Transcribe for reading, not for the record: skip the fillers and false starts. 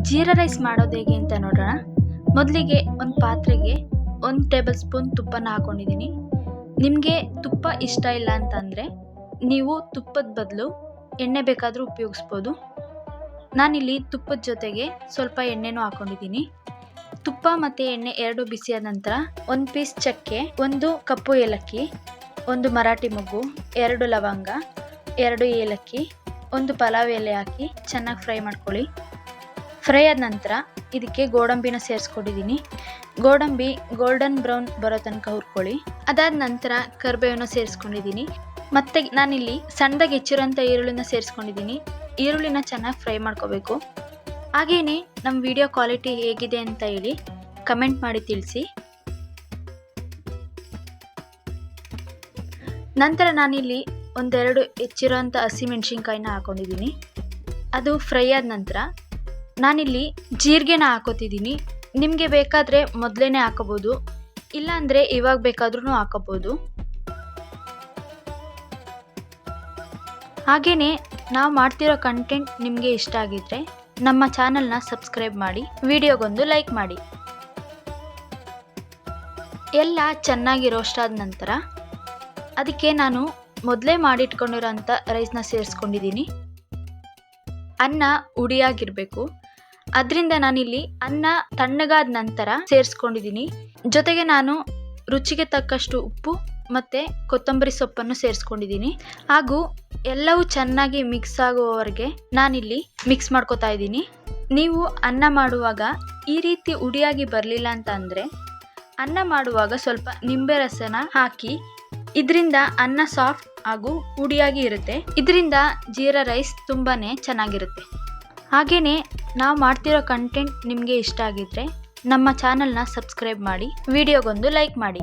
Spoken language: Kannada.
ಜೀರಾ ರೈಸ್ ಮಾಡೋದು ಹೇಗೆ ಅಂತ ನೋಡೋಣ. ಮೊದಲಿಗೆ ಒಂದು ಪಾತ್ರೆಗೆ 1 ಟೇಬಲ್ ಸ್ಪೂನ್ ತುಪ್ಪನ ಹಾಕೊಂಡಿದ್ದೀನಿ. ನಿಮಗೆ ತುಪ್ಪ ಇಷ್ಟ ಇಲ್ಲ ಅಂತಂದರೆ ನೀವು ತುಪ್ಪದ ಬದಲು ಎಣ್ಣೆ ಬೇಕಾದರೂ ಉಪಯೋಗಿಸ್ಬೋದು. ನಾನಿಲ್ಲಿ ತುಪ್ಪದ ಜೊತೆಗೆ ಸ್ವಲ್ಪ ಎಣ್ಣೆನೂ ಹಾಕೊಂಡಿದ್ದೀನಿ. ತುಪ್ಪ ಮತ್ತು ಎಣ್ಣೆ ಎರಡು ಬಿಸಿಯಾದ ನಂತರ 1 ಪೀಸ್ ಚಕ್ಕೆ, 1 ಕಪ್ಪು ಏಲಕ್ಕಿ, 1 ಮರಾಠಿ ಮೊಗ್ಗು, 2 ಲವಂಗ, 2 ಏಲಕ್ಕಿ, 1 ಪಲಾವ್ ಎಲೆ ಹಾಕಿ ಚೆನ್ನಾಗಿ ಫ್ರೈ ಮಾಡ್ಕೊಳ್ಳಿ. ಫ್ರೈ ಆದ ನಂತರ ಇದಕ್ಕೆ ಗೋಡಂಬಿನ ಸೇರಿಸ್ಕೊಂಡಿದ್ದೀನಿ. ಗೋಡಂಬಿ ಗೋಲ್ಡನ್ ಬ್ರೌನ್ ಬರೋ ತನಕ ಹುರ್ಕೊಳ್ಳಿ. ಅದಾದ ನಂತರ ಕರಿಬೇವನ್ನ ಸೇರಿಸ್ಕೊಂಡಿದ್ದೀನಿ. ಮತ್ತು ನಾನಿಲ್ಲಿ ಸಣ್ಣದಾಗಿ ಹೆಚ್ಚಿರೋಂಥ ಈರುಳ್ಳಿನ ಸೇರಿಸ್ಕೊಂಡಿದ್ದೀನಿ. ಈರುಳ್ಳಿನ ಚೆನ್ನಾಗಿ ಫ್ರೈ ಮಾಡ್ಕೋಬೇಕು. ಹಾಗೆಯೇ ನಮ್ಮ ವಿಡಿಯೋ ಕ್ವಾಲಿಟಿ ಹೇಗಿದೆ ಅಂತ ಹೇಳಿ ಕಮೆಂಟ್ ಮಾಡಿ ತಿಳಿಸಿ. ನಂತರ ನಾನಿಲ್ಲಿ 1-2 ಹೆಚ್ಚಿರೋಂಥ ಹಸಿಮೆಣ್ಸಿನ್ಕಾಯಿನ ಹಾಕೊಂಡಿದ್ದೀನಿ. ಅದು ಫ್ರೈ ಆದ ನಂತರ ನಾನಿಲ್ಲಿ ಜೀರಿಗೆನ ಹಾಕೋತಿದ್ದೀನಿ. ನಿಮಗೆ ಬೇಕಾದರೆ ಮೊದಲೇ ಹಾಕೋಬೋದು, ಇಲ್ಲಾಂದರೆ ಇವಾಗ ಬೇಕಾದ್ರೂ ಹಾಕೋಬೋದು. ಹಾಗೆಯೇ ನಾವು ಮಾಡ್ತಿರೋ ಕಂಟೆಂಟ್ ನಿಮಗೆ ಇಷ್ಟ ಆಗಿದ್ರೆ ನಮ್ಮ ಚಾನಲ್ನ ಸಬ್ಸ್ಕ್ರೈಬ್ ಮಾಡಿ, ವಿಡಿಯೋಗೊಂದು ಲೈಕ್ ಮಾಡಿ. ಎಲ್ಲ ಚೆನ್ನಾಗಿ ರೋಸ್ಟ್ ಆದ ನಂತರ ಅದಕ್ಕೆ ನಾನು ಮೊದಲೇ ಮಾಡಿಟ್ಕೊಂಡಿರೋಂಥ ರೈಸ್ನ ಸೇರಿಸ್ಕೊಂಡಿದ್ದೀನಿ. ಅನ್ನ ಉಡಿಯಾಗಿರಬೇಕು, ಅದರಿಂದ ನಾನಿಲ್ಲಿ ಅನ್ನ ತಣ್ಣಗಾದ ನಂತರ ಸೇರಿಸ್ಕೊಂಡಿದ್ದೀನಿ. ಜೊತೆಗೆ ನಾನು ರುಚಿಗೆ ತಕ್ಕಷ್ಟು ಉಪ್ಪು ಮತ್ತು ಕೊತ್ತಂಬರಿ ಸೊಪ್ಪನ್ನು ಸೇರಿಸ್ಕೊಂಡಿದ್ದೀನಿ. ಹಾಗೂ ಎಲ್ಲವೂ ಚೆನ್ನಾಗಿ ಮಿಕ್ಸ್ ಆಗುವವರೆಗೆ ನಾನಿಲ್ಲಿ ಮಿಕ್ಸ್ ಮಾಡ್ಕೊತಾ ಇದ್ದೀನಿ. ನೀವು ಅನ್ನ ಮಾಡುವಾಗ ಈ ರೀತಿ ಉಡಿಯಾಗಿ ಬರಲಿಲ್ಲ ಅಂತ ಅಂದರೆ ಅನ್ನ ಮಾಡುವಾಗ ಸ್ವಲ್ಪ ನಿಂಬೆ ರಸನ ಹಾಕಿ, ಇದರಿಂದ ಅನ್ನ ಸಾಫ್ಟ್ ಹಾಗೂ ಉಡಿಯಾಗಿ ಇರುತ್ತೆ. ಇದರಿಂದ ಜೀರಾ ರೈಸ್ ತುಂಬಾ ಚೆನ್ನಾಗಿರುತ್ತೆ. ಹಾಗೆಯೇ ನಾವು ಮಾಡ್ತಿರೋ ಕಂಟೆಂಟ್ ನಿಮಗೆ ಇಷ್ಟ ಆಗಿದ್ರೆ ನಮ್ಮ ಚಾನಲ್ನ ಸಬ್ಸ್ಕ್ರೈಬ್ ಮಾಡಿ, ವಿಡಿಯೋಗೊಂದು ಲೈಕ್ ಮಾಡಿ.